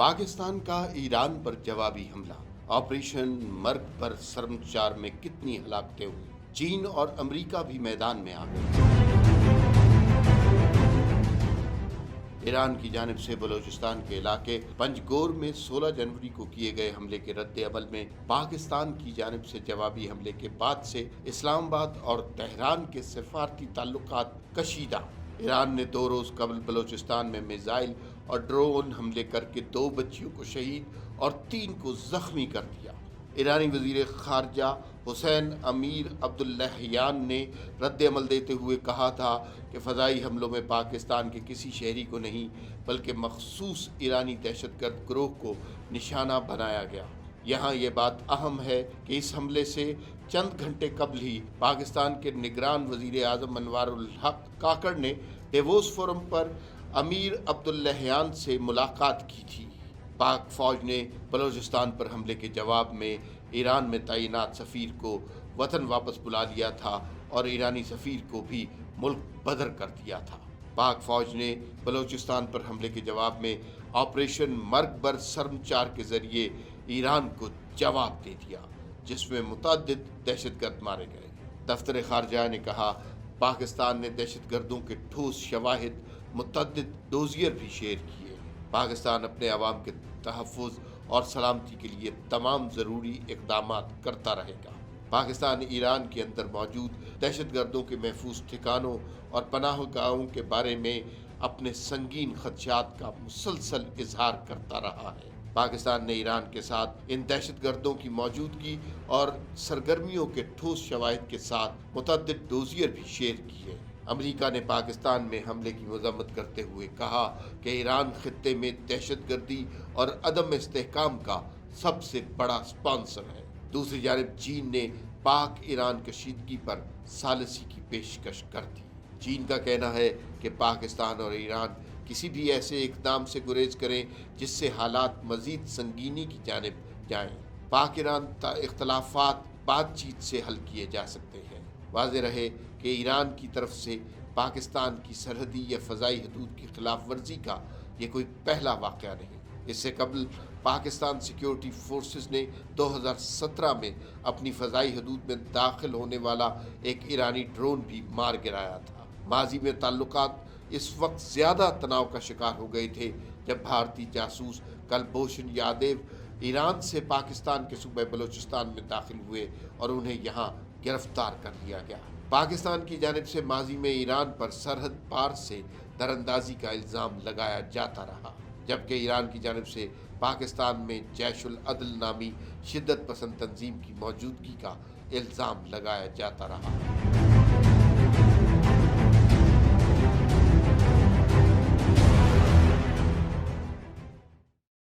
पाकिस्तान का ईरान पर जवाबी हमला। ऑपरेशन मर्ग पर शर्म 4 में कितनी हलाकतें हुई। चीन और अमेरिका भी मैदान में आ गए। ईरान की जानिब से बलूचिस्तान के इलाके पंजगोर में 16 जनवरी को किए गए हमले के रद्द अमल में पाकिस्तान की जानिब से जवाबी हमले के बाद से इस्लामाबाद और तेहरान के सफारती ताल्लुकात कशीदा। ईरान ने 2 रोज कबल बलूचिस्तान में मिसाइल और ड्रोन हमले करके 2 बच्चियों को शहीद और 3 को जख्मी कर दिया। ईरानी वजीर खारजा हुसैन अमीर अब्दुल्लाहियान ने रद्द अमल देते हुए कहा था कि फ़ज़ाई हमलों में पाकिस्तान के किसी शहरी को नहीं बल्कि मखसूस ईरानी दहशतगर्द गिरोह को निशाना बनाया गया। यहाँ ये बात अहम है कि इस हमले से चंद घंटे कबल ही पाकिस्तान के निगरान वज़ीर आज़म अनवारुल हक काकड़ ने डेवोस फोरम पर अमीर अब्दुल्लाहियान से मुलाकात की थी। पाक फौज ने बलूचिस्तान पर हमले के जवाब में ईरान में तैनात सफ़ीर को वतन वापस बुला लिया था और ईरानी सफ़ीर को भी मुल्क बदर कर दिया था। पाक फौज ने बलूचिस्तान पर हमले के जवाब में ऑपरेशन मर्ग बर शर्म 4 के ज़रिए ईरान को जवाब दे दिया, जिसमें मुतअद्दिद दहशतगर्द मारे गए। दफ्तर खारजा ने कहा, पाकिस्तान ने दहशतगर्दों के ठोस शवाहिद मुतअद्दिद डोजियर भी शेयर किए। पाकिस्तान अपने अवाम के तहफ़्फ़ुज़ और सलामती के लिए तमाम ज़रूरी इक़दामात करता रहेगा। पाकिस्तान ईरान के अंदर मौजूद दहशतगर्दों के महफूज ठिकानों और पनाह गाहों के बारे में अपने संगीन खदशात का मुसलसल इजहार करता रहा है। पाकिस्तान ने ईरान के साथ इन दहशतगर्दों की मौजूदगी और सरगर्मियों के ठोस शवाहिद के साथ मुतअद्दिद डोजियर भी शेयर किए। अमेरिका ने पाकिस्तान में हमले की मज़म्मत करते हुए कहा कि ईरान खित्ते में दहशतगर्दी और अदम इस्तेहकाम का सबसे बड़ा स्पॉन्सर है। दूसरी जानिब चीन ने पाक ईरान कशीदगी पर सालिसी की पेशकश कर दी। चीन का कहना है कि पाकिस्तान और ईरान किसी भी ऐसे इक़दाम से गुरेज करें जिससे हालात मज़ीद संगीनी की जानिब जाएं। पाक ईरान इख्तलाफात बातचीत से हल किए जा सकते हैं। वाज़ेह रहे कि ईरान की तरफ से पाकिस्तान की सरहदी या फ़ज़ाई हदूद की खिलाफ वर्जी का ये कोई पहला वाक़या नहीं। इससे कबल पाकिस्तान सिक्योरिटी फोर्सेस ने 2017 में अपनी फ़ज़ाई हदूद में दाखिल होने वाला एक ईरानी ड्रोन भी मार गिराया था। माजी में ताल्लुकात इस वक्त ज़्यादा तनाव का शिकार हो गए थे जब भारतीय जासूस कुलभूषण यादव ईरान से पाकिस्तान के सूबे बलूचिस्तान में दाखिल हुए और उन्हें यहाँ गिरफ्तार कर लिया गया। पाकिस्तान की जानिब से माजी में ईरान पर सरहद पार से दरअंदाजी का इल्ज़ाम लगाया जाता रहा, जबकि ईरान की जानिब से पाकिस्तान में जैशुल अदल नामी शिद्दत पसंद तंजीम की मौजूदगी का इल्ज़ाम लगाया जाता रहा।